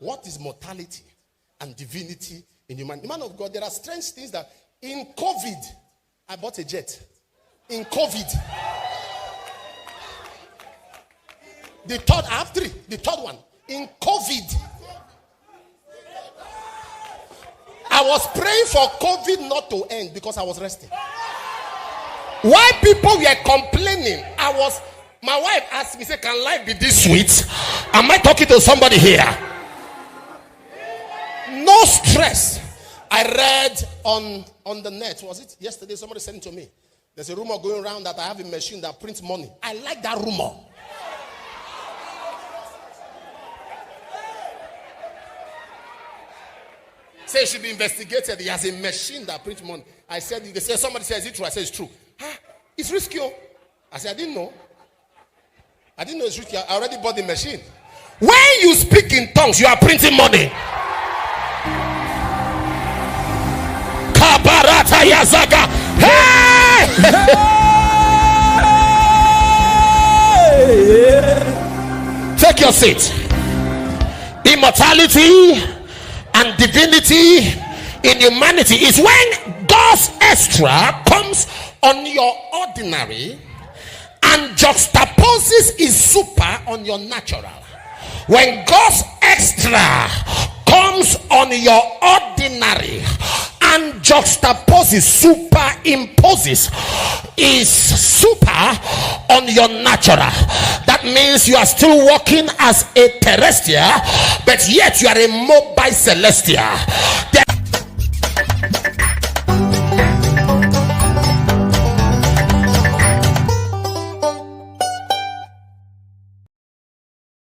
What is mortality and divinity in humanity? Man of God, there are strange things that in COVID, I bought a jet. In COVID. The third, I have three. The third one. In COVID. I was praying for COVID not to end because I was resting. Why people were complaining, my wife asked me, say, can life be this sweet? Am I talking to somebody here? No stress. I read on the net, was it yesterday? Somebody sent it to me. There's a rumor going around that I have a machine that prints money. I like that rumor. Say it should be investigated. He has a machine that prints money. I said, they say, somebody says, is it true? I said, it's true. It's risky. I said, I didn't know it's risky. I already bought the machine. When you speak in tongues, you are printing money. Kabarata Yazaga. Hey! Take your seat. Immortality and divinity in humanity is when God's extra comes on your ordinary and juxtaposes his super on your natural. When God's extra comes on your ordinary and juxtaposes, superimposes his super on your natural. That means you are still walking as a terrestrial, but yet you are a mobile celestial.